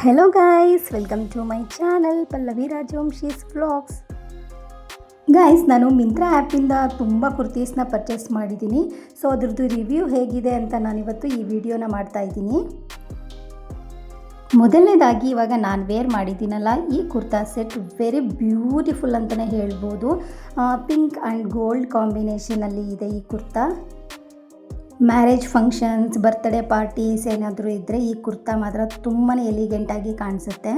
Hello guys, welcome to my channel Pallavi Rajavanshi's vlogs. Guys, ನಾನು ಮಿಂತ್ರಾ ಆ್ಯಪಿಂದ ತುಂಬ ಕುರ್ತೀಸ್ನ ಪರ್ಚೇಸ್ ಮಾಡಿದ್ದೀನಿ. ಸೊ ಅದ್ರದ್ದು ರಿವ್ಯೂ ಹೇಗಿದೆ ಅಂತ ನಾನಿವತ್ತು ಈ ವಿಡಿಯೋನ ಮಾಡ್ತಾ ಇದ್ದೀನಿ. ಮೊದಲನೇದಾಗಿ ಇವಾಗ ನಾನು ವೇರ್ ಮಾಡಿದ್ದೀನಲ್ಲ, ಈ ಕುರ್ತಾ ಸೆಟ್ ವೆರಿ ಬ್ಯೂಟಿಫುಲ್ ಅಂತಲೇ ಹೇಳ್ಬೋದು. ಪಿಂಕ್ ಆ್ಯಂಡ್ ಗೋಲ್ಡ್ ಕಾಂಬಿನೇಷನಲ್ಲಿ ಇದೆ ಈ kurta. Marriage functions, birthday parties ಏನಾದರೂ ಇದ್ದರೆ ಈ ಕುರ್ತಾ ಮಾತ್ರ ತುಂಬಾ ಎಲಿಗೆಂಟಾಗಿ ಕಾಣಿಸುತ್ತೆ.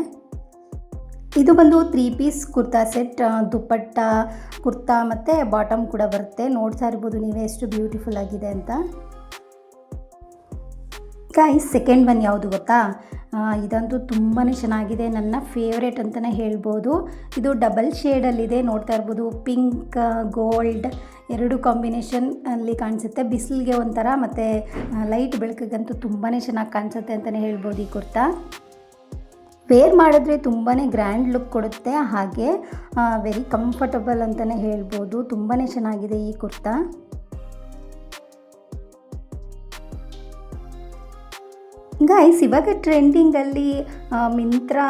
ಇದು ಬಂದು 3 ಪೀಸ್ ಕುರ್ತಾ ಸೆಟ್. ದುಪ್ಪಟ್ಟ, ಕುರ್ತಾ ಮತ್ತು ಬಾಟಮ್ ಕೂಡ ಬರುತ್ತೆ. ನೋಡ್ತಾ ಇರ್ಬೋದು ನೀವೇ ಎಷ್ಟು ಬ್ಯೂಟಿಫುಲ್ ಆಗಿದೆ ಅಂತ. ಗಾಯ್ಸ್, ಸೆಕೆಂಡ್ ಒನ್ ಯಾವುದು ಗೊತ್ತಾ? ಇದಂತೂ ತುಂಬಾ ಚೆನ್ನಾಗಿದೆ, ನನ್ನ ಫೇವ್ರೇಟ್ ಅಂತಲೇ ಹೇಳ್ಬೋದು. ಇದು ಡಬಲ್ ಶೇಡಲ್ಲಿದೆ, ನೋಡ್ತಾ ಇರ್ಬೋದು. ಪಿಂಕ್, ಗೋಲ್ಡ್ ಎರಡು ಕಾಂಬಿನೇಷನ್ ಅಲ್ಲಿ ಕಾಣಿಸುತ್ತೆ. ಬಿಸಿಲಿಗೆ ಒಂಥರ ಮತ್ತು ಲೈಟ್ ಬೆಳಕಿಗಂತೂ ತುಂಬಾ ಚೆನ್ನಾಗಿ ಕಾಣಿಸುತ್ತೆ ಅಂತಲೇ ಹೇಳ್ಬೋದು ಈ ಕುರ್ತಾ. ವೇರ್ ಮಾಡಿದ್ರೆ ತುಂಬಾ ಗ್ರ್ಯಾಂಡ್ ಲುಕ್ ಕೊಡುತ್ತೆ, ಹಾಗೆ ವೆರಿ ಕಂಫರ್ಟಬಲ್ ಅಂತಲೇ ಹೇಳ್ಬೋದು. ತುಂಬಾ ಚೆನ್ನಾಗಿದೆ ಈ ಕುರ್ತಾ. ಗಾಯ್ಸ್, ಇವಾಗ ಟ್ರೆಂಡಿಂಗಲ್ಲಿ ಮಿಂತ್ರಾ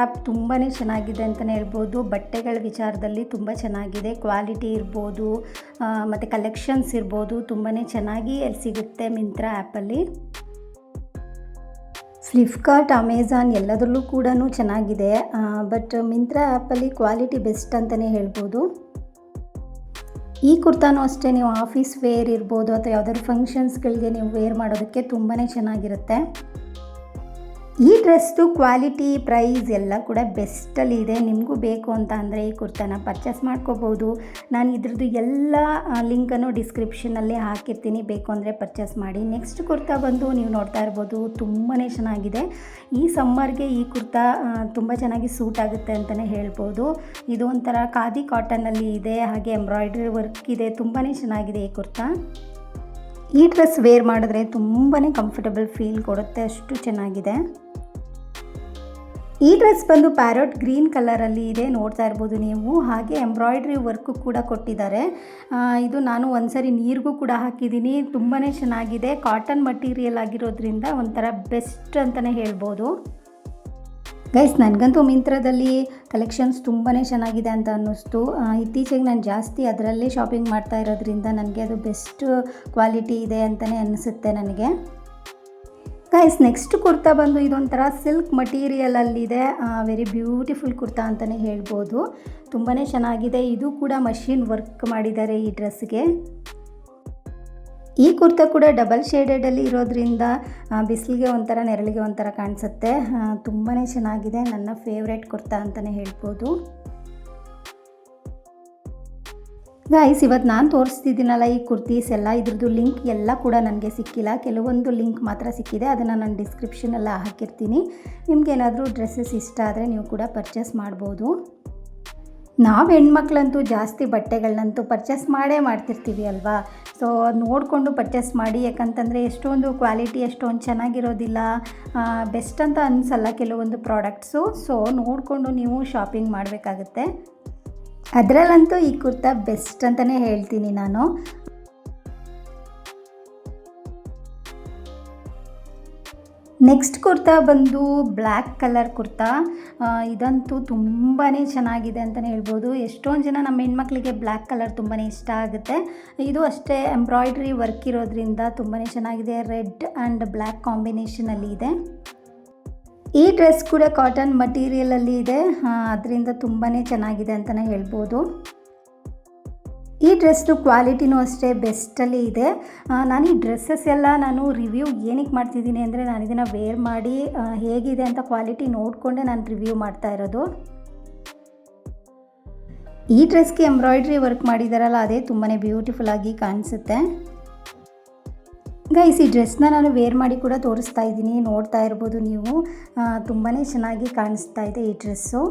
ಆ್ಯಪ್ ತುಂಬಾ ಚೆನ್ನಾಗಿದೆ ಅಂತಲೇ ಹೇಳ್ಬೋದು. ಬಟ್ಟೆಗಳ ವಿಚಾರದಲ್ಲಿ ತುಂಬ ಚೆನ್ನಾಗಿದೆ. ಕ್ವಾಲಿಟಿ ಇರ್ಬೋದು ಮತ್ತು ಕಲೆಕ್ಷನ್ಸ್ ಇರ್ಬೋದು, ತುಂಬಾ ಚೆನ್ನಾಗಿ ಅಲ್ಲಿ ಸಿಗುತ್ತೆ ಮಿಂತ್ರಾ ಆ್ಯಪಲ್ಲಿ. ಫ್ಲಿಪ್ಕಾರ್ಟ್, ಅಮೆಝಾನ್ ಎಲ್ಲದರಲ್ಲೂ ಕೂಡ ಚೆನ್ನಾಗಿದೆ. ಬಟ್ ಮಿಂತ್ರಾ ಆ್ಯಪಲ್ಲಿ ಕ್ವಾಲಿಟಿ ಬೆಸ್ಟ್ ಅಂತಲೇ ಹೇಳ್ಬೋದು. ಈ ಕುರ್ತಾನೂ ಅಷ್ಟೇ, ನೀವು ಆಫೀಸ್ ವೇರ್ ಇರ್ಬೋದು ಅಥವಾ ಯಾವುದಾದ್ರು ಫಂಕ್ಷನ್ಸ್ಗಳಿಗೆ ನೀವು ವೇರ್ ಮಾಡೋದಕ್ಕೆ ತುಂಬಾ ಚೆನ್ನಾಗಿರುತ್ತೆ. ಈ ಡ್ರೆಸ್ದು ಕ್ವಾಲಿಟಿ, ಪ್ರೈಸ್ ಎಲ್ಲ ಕೂಡ ಬೆಸ್ಟಲ್ಲಿ ಇದೆ. ನಿಮಗೂ ಬೇಕು ಅಂತ ಅಂದರೆ ಈ ಕುರ್ತಾನ ಪರ್ಚೇಸ್ ಮಾಡ್ಕೋಬೋದು. ನಾನು ಇದ್ರದ್ದು ಎಲ್ಲ ಲಿಂಕನ್ನು ಡಿಸ್ಕ್ರಿಪ್ಷನಲ್ಲಿ ಹಾಕಿರ್ತೀನಿ, ಬೇಕು ಅಂದರೆ ಪರ್ಚೇಸ್ ಮಾಡಿ. ನೆಕ್ಸ್ಟ್ ಕುರ್ತಾ ಬಂದು ನೀವು ನೋಡ್ತಾ ಇರ್ಬೋದು, ತುಂಬಾ ಚೆನ್ನಾಗಿದೆ. ಈ ಸಮ್ಮರ್ಗೆ ಈ ಕುರ್ತಾ ತುಂಬ ಚೆನ್ನಾಗಿ ಸೂಟ್ ಆಗುತ್ತೆ ಅಂತಲೇ ಹೇಳ್ಬೋದು. ಇದು ಒಂಥರ ಖಾದಿ ಕಾಟನಲ್ಲಿ ಇದೆ, ಹಾಗೆ ಎಂಬ್ರಾಯ್ಡ್ರಿ ವರ್ಕ್ ಇದೆ. ತುಂಬಾ ಚೆನ್ನಾಗಿದೆ ಈ ಕುರ್ತಾ. ಈ ಡ್ರೆಸ್ ವೇರ್ ಮಾಡಿದ್ರೆ ತುಂಬಾ ಕಂಫರ್ಟಬಲ್ ಫೀಲ್ ಕೊಡುತ್ತೆ, ಅಷ್ಟು ಚೆನ್ನಾಗಿದೆ. ಈ ಡ್ರೆಸ್ ಬಂದು ಪ್ಯಾರಟ್ ಗ್ರೀನ್ ಕಲರಲ್ಲಿ ಇದೆ, ನೋಡ್ತಾ ಇರ್ಬೋದು ನೀವು. ಹಾಗೆ ಎಂಬ್ರಾಯ್ಡ್ರಿ ವರ್ಕು ಕೂಡ ಕೊಟ್ಟಿದ್ದಾರೆ. ಇದು ನಾನು ಒಂದ್ಸರಿ ನೀರಿಗೂ ಕೂಡ ಹಾಕಿದ್ದೀನಿ. ತುಂಬಾ ಚೆನ್ನಾಗಿದೆ. ಕಾಟನ್ ಮಟೀರಿಯಲ್ ಆಗಿರೋದ್ರಿಂದ ಒಂಥರ ಬೆಸ್ಟ್ ಅಂತಲೇ ಹೇಳ್ಬೋದು. ಗೈಸ್, ನನಗಂತೂ ಮಿಂತ್ರದಲ್ಲಿ ಕಲೆಕ್ಷನ್ಸ್ ತುಂಬಾ ಚೆನ್ನಾಗಿದೆ ಅಂತ ಅನ್ನಿಸ್ತು. ಇತ್ತೀಚೆಗೆ ನಾನು ಜಾಸ್ತಿ ಅದರಲ್ಲೇ ಶಾಪಿಂಗ್ ಮಾಡ್ತಾ ಇರೋದ್ರಿಂದ ನನಗೆ ಅದು ಬೆಸ್ಟ್ ಕ್ವಾಲಿಟಿ ಇದೆ ಅಂತಲೇ ಅನಿಸುತ್ತೆ ನನಗೆ. ಗೈಸ್, ನೆಕ್ಸ್ಟ್ ಕುರ್ತಾ ಬಂದು ಇದೊಂಥರ ಸಿಲ್ಕ್ ಮಟೀರಿಯಲಲ್ಲಿದೆ. ವೆರಿ ಬ್ಯೂಟಿಫುಲ್ ಕುರ್ತಾ ಅಂತಲೇ ಹೇಳ್ಬೋದು. ತುಂಬಾ ಚೆನ್ನಾಗಿದೆ. ಇದು ಕೂಡ ಮಷಿನ್ ವರ್ಕ್ ಮಾಡಿದ್ದಾರೆ ಈ ಡ್ರೆಸ್ಗೆ. ಈ ಕುರ್ತಾ ಕೂಡ ಡಬಲ್ ಶೇಡೆಡಲ್ಲಿ ಇರೋದ್ರಿಂದ ಬಿಸಿಲಿಗೆ ಒಂಥರ, ನೆರಳಿಗೆ ಒಂಥರ ಕಾಣಿಸುತ್ತೆ. ತುಂಬಾ ಚೆನ್ನಾಗಿದೆ. ನನ್ನ ಫೇವ್ರೇಟ್ ಕುರ್ತಾ ಅಂತಲೇ ಹೇಳ್ಬೋದು. ಗಾಯ್ಸ್, ಇವತ್ತು ನಾನು ತೋರಿಸ್ತಿದ್ದೀನಲ್ಲ ಈ ಕುರ್ತೀಸ್ ಎಲ್ಲ, ಇದ್ರದ್ದು ಲಿಂಕ್ ಎಲ್ಲ ಕೂಡ ನನಗೆ ಸಿಕ್ಕಿಲ್ಲ. ಕೆಲವೊಂದು ಲಿಂಕ್ ಮಾತ್ರ ಸಿಕ್ಕಿದೆ, ಅದನ್ನು ನಾನು ಡಿಸ್ಕ್ರಿಪ್ಷನೆಲ್ಲ ಹಾಕಿರ್ತೀನಿ. ನಿಮಗೇನಾದರೂ ಡ್ರೆಸ್ಸಸ್ ಇಷ್ಟ ಆದರೆ ನೀವು ಕೂಡ ಪರ್ಚೇಸ್ ಮಾಡ್ಬೋದು. ನಾವು ಹೆಣ್ಮಕ್ಳಂತೂ ಜಾಸ್ತಿ ಬಟ್ಟೆಗಳನ್ನಂತೂ ಪರ್ಚೇಸ್ ಮಾಡ್ತಿರ್ತೀವಿ ಅಲ್ವಾ. ಸೊ ನೋಡಿಕೊಂಡು ಪರ್ಚೇಸ್ ಮಾಡಿ, ಯಾಕಂತಂದರೆ ಎಷ್ಟೊಂದು ಕ್ವಾಲಿಟಿ ಎಷ್ಟೊಂದು ಚೆನ್ನಾಗಿರೋದಿಲ್ಲ, ಬೆಸ್ಟ್ ಅಂತ ಅನಿಸಲ್ಲ ಕೆಲವೊಂದು ಪ್ರಾಡಕ್ಟ್ಸು. ಸೊ ನೋಡಿಕೊಂಡು ನೀವು ಶಾಪಿಂಗ್ ಮಾಡಬೇಕಾಗುತ್ತೆ. ಅದರಲ್ಲಂತೂ ಈ ಕುರ್ತಾ ಬೆಸ್ಟ್ ಅಂತಲೇ ಹೇಳ್ತೀನಿ ನಾನು. ನೆಕ್ಸ್ಟ್ ಕುರ್ತಾ ಬಂದು ಬ್ಲ್ಯಾಕ್ ಕಲರ್ ಕುರ್ತಾ. ಇದಂತೂ ತುಂಬಾ ಚೆನ್ನಾಗಿದೆ ಅಂತಲೇ ಹೇಳ್ಬೋದು. ಎಷ್ಟೊಂದು ಜನ ನಮ್ಮ ಹೆಣ್ಮಕ್ಳಿಗೆ ಬ್ಲ್ಯಾಕ್ ಕಲರ್ ತುಂಬಾ ಇಷ್ಟ ಆಗುತ್ತೆ. ಇದು ಅಷ್ಟೇ ಎಂಬ್ರಾಯ್ಡ್ರಿ ವರ್ಕ್ ಇರೋದ್ರಿಂದ ತುಂಬಾ ಚೆನ್ನಾಗಿದೆ. ರೆಡ್ ಆ್ಯಂಡ್ ಬ್ಲ್ಯಾಕ್ ಕಾಂಬಿನೇಷನಲ್ಲಿ ಇದೆ. ಈ ಡ್ರೆಸ್ ಕೂಡ ಕಾಟನ್ ಮಟೀರಿಯಲಲ್ಲಿ ಇದೆ, ಅದರಿಂದ ತುಂಬಾ ಚೆನ್ನಾಗಿದೆ ಅಂತಲೇ ಹೇಳ್ಬೋದು. ಈ ಡ್ರೆಸ್ದು ಕ್ವಾಲಿಟಿನೂ ಅಷ್ಟೇ ಬೆಸ್ಟಲ್ಲಿ ಇದೆ. ನಾನು ಈ ಡ್ರೆಸ್ಸಸ್ ಎಲ್ಲ ರಿವ್ಯೂ ಏನಕ್ಕೆ ಮಾಡ್ತಿದ್ದೀನಿ ಅಂದರೆ, ನಾನು ಇದನ್ನು ವೇರ್ ಮಾಡಿ ಹೇಗಿದೆ ಅಂತ ಕ್ವಾಲಿಟಿ ನೋಡಿಕೊಂಡೆ ನಾನು ರಿವ್ಯೂ ಮಾಡ್ತಾ ಇರೋದು. ಈ ಡ್ರೆಸ್ಗೆ ಎಂಬ್ರಾಯ್ಡ್ರಿ ವರ್ಕ್ ಮಾಡಿದಾರಲ್ಲ, ಅದೇ ತುಂಬಾ ಬ್ಯೂಟಿಫುಲ್ ಆಗಿ ಕಾಣಿಸುತ್ತೆ. ಗೈಸ್, ಈ ಡ್ರೆಸ್ನ ನಾನು ವೇರ್ ಮಾಡಿ ಕೂಡ ತೋರಿಸ್ತಾ ಇದ್ದೀನಿ, ನೋಡ್ತಾ ಇರ್ಬೋದು ನೀವು. ತುಂಬಾ ಚೆನ್ನಾಗಿ ಕಾಣಿಸ್ತಾ ಇದೆ ಈ ಡ್ರೆಸ್ಸು.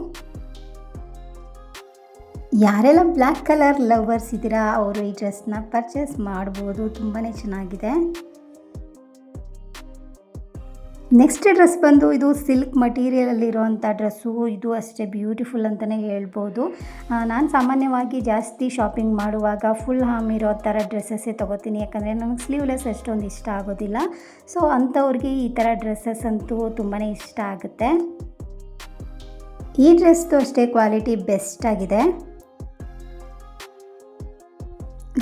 ಯಾರೆಲ್ಲ ಬ್ಲ್ಯಾಕ್ ಕಲರ್ ಲವರ್ಸ್ ಇದ್ದೀರಾ ಅವರು ಈ ಡ್ರೆಸ್ನ ಪರ್ಚೇಸ್ ಮಾಡ್ಬೋದು, ತುಂಬಾ ಚೆನ್ನಾಗಿದೆ. ನೆಕ್ಸ್ಟ್ ಡ್ರೆಸ್ ಬಂದು ಇದು ಸಿಲ್ಕ್ ಮಟೀರಿಯಲಲ್ಲಿರೋವಂಥ ಡ್ರೆಸ್ಸು. ಇದು ಅಷ್ಟೇ ಬ್ಯೂಟಿಫುಲ್ ಅಂತಲೇ ಹೇಳ್ಬೋದು. ನಾನು ಸಾಮಾನ್ಯವಾಗಿ ಜಾಸ್ತಿ ಶಾಪಿಂಗ್ ಮಾಡುವಾಗ ಫುಲ್ ಹಾಮ್ ಇರೋ ಥರ ಡ್ರೆಸ್ಸಸ್ಸೇ ತೊಗೋತೀನಿ, ಯಾಕಂದರೆ ನನಗೆ ಸ್ಲೀವ್ಲೆಸ್ ಅಷ್ಟೊಂದು ಇಷ್ಟ ಆಗೋದಿಲ್ಲ. ಸೊ ಅಂಥವ್ರಿಗೆ ಈ ಥರ ಡ್ರೆಸ್ಸಸ್ ಅಂತೂ ತುಂಬಾ ಇಷ್ಟ ಆಗುತ್ತೆ. ಈ ಡ್ರೆಸ್ದು ಅಷ್ಟೇ ಕ್ವಾಲಿಟಿ ಬೆಸ್ಟ್ ಆಗಿದೆ.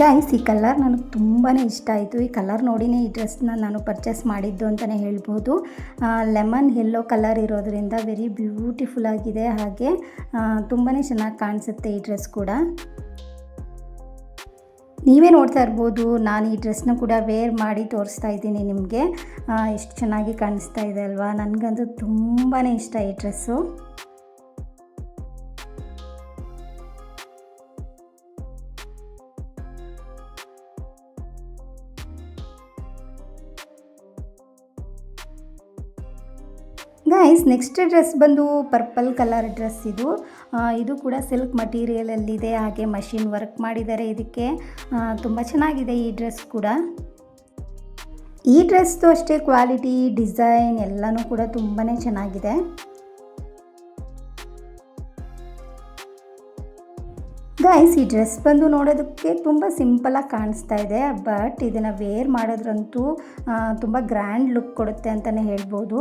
ಗೈಸ್, ಈ ಕಲರ್ ನನಗೆ ತುಂಬಾ ಇಷ್ಟ ಆಯಿತು. ಈ ಕಲರ್ ನೋಡಿನೇ ಈ ಡ್ರೆಸ್ನ ನಾನು ಪರ್ಚೇಸ್ ಮಾಡಿದ್ದು ಅಂತಲೇ ಹೇಳ್ಬೋದು. ಲೆಮನ್ ಯೆಲ್ಲೋ ಕಲರ್ ಇರೋದ್ರಿಂದ ವೆರಿ ಬ್ಯೂಟಿಫುಲ್ ಆಗಿದೆ, ಹಾಗೆ ತುಂಬಾ ಚೆನ್ನಾಗಿ ಕಾಣಿಸುತ್ತೆ ಈ ಡ್ರೆಸ್ ಕೂಡ. ನೀವೇ ನೋಡ್ತಾ ಇರ್ಬೋದು, ನಾನು ಈ ಡ್ರೆಸ್ನ ಕೂಡ ವೇರ್ ಮಾಡಿ ತೋರಿಸ್ತಾ ಇದ್ದೀನಿ ನಿಮಗೆ. ಎಷ್ಟು ಚೆನ್ನಾಗಿ ಕಾಣಿಸ್ತಾ ಇದೆ ಅಲ್ವಾ? ನನಗಂತೂ ತುಂಬಾ ಇಷ್ಟ ಈ ಡ್ರೆಸ್ಸು. ಗೈಸ್, ನೆಕ್ಸ್ಟ್ ಡ್ರೆಸ್ ಬಂದು ಪರ್ಪಲ್ ಕಲರ್ ಡ್ರೆಸ್. ಇದು ಕೂಡ ಸಿಲ್ಕ್ ಮಟೀರಿಯಲಲ್ಲಿದೆ, ಹಾಗೆ ಮಷಿನ್ ವರ್ಕ್ ಮಾಡಿದ್ದಾರೆ ಇದಕ್ಕೆ. ತುಂಬ ಚೆನ್ನಾಗಿದೆ ಈ ಡ್ರೆಸ್ ಕೂಡ. ಈ ಡ್ರೆಸ್ದು ಅಷ್ಟೇ ಕ್ವಾಲಿಟಿ, ಡಿಸೈನ್ ಎಲ್ಲನೂ ಕೂಡ ತುಂಬಾ ಚೆನ್ನಾಗಿದೆ. ಗೈಸ್, ಈ ಡ್ರೆಸ್ ಬಂದು ನೋಡೋದಕ್ಕೆ ತುಂಬ ಸಿಂಪಲಾಗಿ ಕಾಣಿಸ್ತಾ ಇದೆ, ಬಟ್ ಇದನ್ನು ವೇರ್ ಮಾಡೋದ್ರಂತೂ ತುಂಬ ಗ್ರ್ಯಾಂಡ್ ಲುಕ್ ಕೊಡುತ್ತೆ ಅಂತಲೇ ಹೇಳ್ಬೋದು.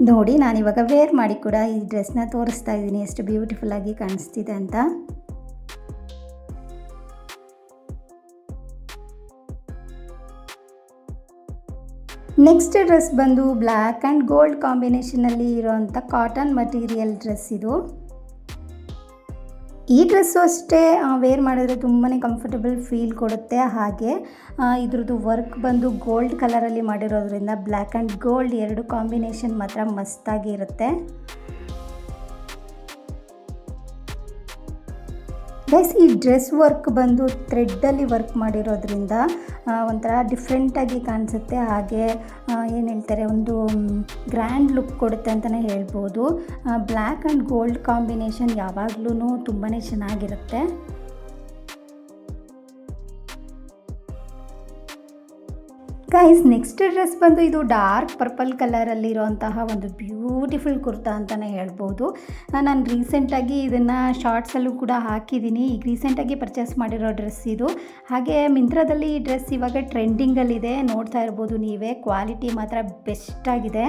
ನೋಡಿ, ನಾನಿವಾಗ ವೇರ್ ಮಾಡಿ ಕೂಡ ಈ ಡ್ರೆಸ್ನ ತೋರಿಸ್ತಾ ಇದ್ದೀನಿ ಎಷ್ಟು ಬ್ಯೂಟಿಫುಲ್ಲಾಗಿ ಕಾಣಿಸ್ತಿದೆ ಅಂತ. ನೆಕ್ಸ್ಟ್ ಡ್ರೆಸ್ ಬಂದು ಬ್ಲ್ಯಾಕ್ ಆ್ಯಂಡ್ ಗೋಲ್ಡ್ ಕಾಂಬಿನೇಷನಲ್ಲಿ ಇರೋವಂಥ ಕಾಟನ್ ಮಟೀರಿಯಲ್ ಡ್ರೆಸ್ ಇದು. ಈ ಡ್ರೆಸ್ಸು ಅಷ್ಟೇ ವೇರ್ ಮಾಡಿದ್ರೆ ತುಂಬಾ ಕಂಫರ್ಟಬಲ್ ಫೀಲ್ ಕೊಡುತ್ತೆ, ಹಾಗೆ ಇದ್ರದ್ದು ವರ್ಕ್ ಬಂದು ಗೋಲ್ಡ್ ಕಲರಲ್ಲಿ ಮಾಡಿರೋದ್ರಿಂದ ಬ್ಲ್ಯಾಕ್ ಆ್ಯಂಡ್ ಗೋಲ್ಡ್ ಎರಡು ಕಾಂಬಿನೇಷನ್ ಮಾತ್ರ ಮಸ್ತಾಗಿ ಇರುತ್ತೆ. ಗೈಸ್, ಈ ಡ್ರೆಸ್ ವರ್ಕ್ ಬಂದು ಥ್ರೆಡ್ಡಲ್ಲಿ ವರ್ಕ್ ಮಾಡಿರೋದ್ರಿಂದ ಒಂಥರ ಡಿಫ್ರೆಂಟಾಗಿ ಕಾಣಿಸುತ್ತೆ, ಹಾಗೆ ಏನು ಹೇಳ್ತಾರೆ, ಒಂದು ಗ್ರ್ಯಾಂಡ್ ಲುಕ್ ಕೊಡುತ್ತೆ ಅಂತಲೇ ಹೇಳ್ಬೋದು. ಬ್ಲ್ಯಾಕ್ ಆ್ಯಂಡ್ ಗೋಲ್ಡ್ ಕಾಂಬಿನೇಷನ್ ಯಾವಾಗಲೂ ತುಂಬಾ ಚೆನ್ನಾಗಿರುತ್ತೆ. ಗೈಸ್, ನೆಕ್ಸ್ಟ್ ಡ್ರೆಸ್ ಬಂದು ಇದು ಡಾರ್ಕ್ ಪರ್ಪಲ್ ಕಲರಲ್ಲಿರೋಂತಹ ಒಂದು ಬ್ಯೂಟಿಫುಲ್ ಕುರ್ತಾ ಅಂತಲೇ ಹೇಳ್ಬೋದು. ನಾನು ರೀಸೆಂಟಾಗಿ ಇದನ್ನು ಶಾರ್ಟ್ಸಲ್ಲೂ ಕೂಡ ಹಾಕಿದ್ದೀನಿ. ಈಗ ರೀಸೆಂಟಾಗಿ ಪರ್ಚೇಸ್ ಮಾಡಿರೋ ಡ್ರೆಸ್ ಇದು. ಹಾಗೆ ಮಿಂತ್ರಾದಲ್ಲಿ ಈ ಡ್ರೆಸ್ ಇವಾಗ ಟ್ರೆಂಡಿಂಗಲ್ಲಿದೆ, ನೋಡ್ತಾ ಇರ್ಬೋದು ನೀವೇ. ಕ್ವಾಲಿಟಿ ಮಾತ್ರ ಬೆಸ್ಟಾಗಿದೆ.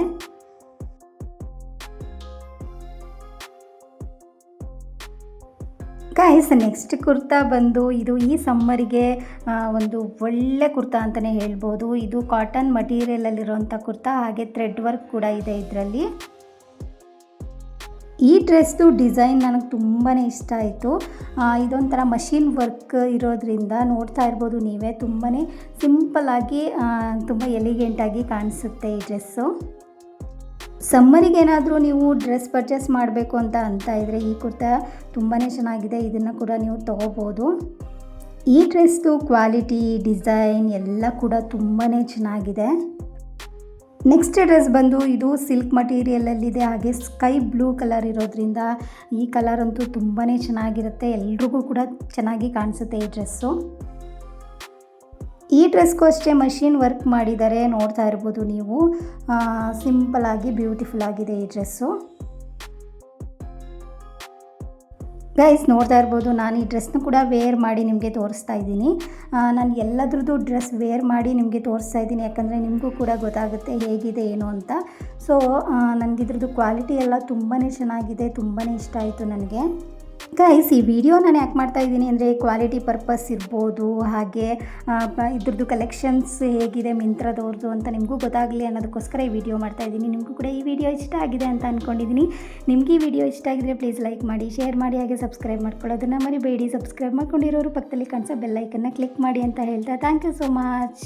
ಗೈಸ್, ನೆಕ್ಸ್ಟ್ ಕುರ್ತಾ ಬಂದು ಇದು ಈ ಸಮ್ಮರಿಗೆ ಒಂದು ಒಳ್ಳೆ ಕುರ್ತಾ ಅಂತಲೇ ಹೇಳ್ಬೋದು. ಇದು ಕಾಟನ್ ಮಟೀರಿಯಲಲ್ಲಿರೋಂಥ ಕುರ್ತಾ, ಹಾಗೆ ಥ್ರೆಡ್ ವರ್ಕ್ ಕೂಡ ಇದೆ ಇದರಲ್ಲಿ. ಈ ಡ್ರೆಸ್ದು ಡಿಸೈನ್ ನನಗೆ ತುಂಬಾ ಇಷ್ಟ ಆಯಿತು. ಇದೊಂಥರ ಮಷಿನ್ ವರ್ಕ್ ಇರೋದ್ರಿಂದ ನೋಡ್ತಾ ಇರ್ಬೋದು ನೀವೇ, ತುಂಬಾ ಸಿಂಪಲ್ಲಾಗಿ ತುಂಬ ಎಲಿಗೆಂಟಾಗಿ ಕಾಣಿಸುತ್ತೆ ಈ ಡ್ರೆಸ್ಸು. ಸಮ್ಮರಿಗೆ ಏನಾದರೂ ನೀವು ಡ್ರೆಸ್ ಪರ್ಚೇಸ್ ಮಾಡಬೇಕು ಅಂತ ಇದ್ದರೆ ಈ ಕುರ್ತಾ ತುಂಬಾ ಚೆನ್ನಾಗಿದೆ, ಇದನ್ನು ಕೂಡ ನೀವು ತೊಗೋಬೋದು. ಈ ಡ್ರೆಸ್ದು ಕ್ವಾಲಿಟಿ, ಡಿಸೈನ್ ಎಲ್ಲ ಕೂಡ ತುಂಬಾ ಚೆನ್ನಾಗಿದೆ. ನೆಕ್ಸ್ಟ್ ಡ್ರೆಸ್ ಬಂದು ಇದು ಸಿಲ್ಕ್ ಮಟೀರಿಯಲಲ್ಲಿದೆ, ಹಾಗೆ ಸ್ಕೈ ಬ್ಲೂ ಕಲರ್ ಇರೋದ್ರಿಂದ ಈ ಕಲರ್ ಅಂತೂ ತುಂಬಾ ಚೆನ್ನಾಗಿರುತ್ತೆ, ಎಲ್ರಿಗೂ ಕೂಡ ಚೆನ್ನಾಗಿ ಕಾಣಿಸುತ್ತೆ ಈ ಡ್ರೆಸ್ಸು. ಈ ಡ್ರೆಸ್ಗೂ ಅಷ್ಟೇ ಮಷಿನ್ ವರ್ಕ್ ಮಾಡಿದ್ದಾರೆ, ನೋಡ್ತಾ ಇರ್ಬೋದು ನೀವು. ಸಿಂಪಲಾಗಿ ಬ್ಯೂಟಿಫುಲ್ ಆಗಿದೆ ಈ ಡ್ರೆಸ್ಸು. ಗೈಸ್, ನೋಡ್ತಾ ಇರ್ಬೋದು, ನಾನು ಈ ಡ್ರೆಸ್ನ ಕೂಡ ವೇರ್ ಮಾಡಿ ನಿಮಗೆ ತೋರಿಸ್ತಾ ಇದ್ದೀನಿ. ನಾನು ಎಲ್ಲದ್ರದ್ದು ಡ್ರೆಸ್ ವೇರ್ ಮಾಡಿ ನಿಮಗೆ ತೋರಿಸ್ತಾ ಇದ್ದೀನಿ, ಯಾಕಂದರೆ ನಿಮಗೂ ಕೂಡ ಗೊತ್ತಾಗುತ್ತೆ ಹೇಗಿದೆ ಏನು ಅಂತ. ಸೊ ನನಗಿದ್ರದ್ದು ಕ್ವಾಲಿಟಿ ಎಲ್ಲ ತುಂಬಾ ಚೆನ್ನಾಗಿದೆ, ತುಂಬಾ ಇಷ್ಟ ಆಯಿತು ನನಗೆ. ಗೈಸ್, ಈ ವಿಡಿಯೋ ನಾನು ಯಾಕೆ ಮಾಡ್ತಾ ಇದ್ದೀನಿ ಅಂದರೆ ಕ್ವಾಲಿಟಿ ಪರ್ಪಸ್ ಇರ್ಬೋದು, ಹಾಗೆ ಇದ್ರದ್ದು ಕಲೆಕ್ಷನ್ಸ್ ಹೇಗಿದೆ ಮಿಂತ್ರದವ್ರದ್ದು ಅಂತ ನಿಮಗೂ ಗೊತ್ತಾಗಲಿ ಅನ್ನೋದಕ್ಕೋಸ್ಕರ ಈ ವಿಡಿಯೋ ಮಾಡ್ತಾ ಇದ್ದೀನಿ. ನಿಮಗೂ ಕೂಡ ಈ ವಿಡಿಯೋ ಇಷ್ಟ ಆಗಿದೆ ಅಂತ ಅಂದ್ಕೊಂಡಿದ್ದೀನಿ. ನಿಮಗೆ ಈ ವಿಡಿಯೋ ಇಷ್ಟ ಆಗಿದ್ರೆ ಪ್ಲೀಸ್ ಲೈಕ್ ಮಾಡಿ, ಶೇರ್ ಮಾಡಿ, ಹಾಗೆ ಸಬ್ಸ್ಕ್ರೈಬ್ ಮಾಡ್ಕೊಳ್ಳೋದನ್ನು ಮರಿಬೇಡಿ. ಸಬ್ಸ್ಕ್ರೈಬ್ ಮಾಡ್ಕೊಂಡಿರೋರು ಪಕ್ಕದಲ್ಲಿ ಕಾಣಿಸೋ ಬೆಲ್ ಐಕನ್ನ ಕ್ಲಿಕ್ ಮಾಡಿ ಅಂತ ಹೇಳ್ತಾ ಥ್ಯಾಂಕ್ ಯು ಸೋ ಮಚ್.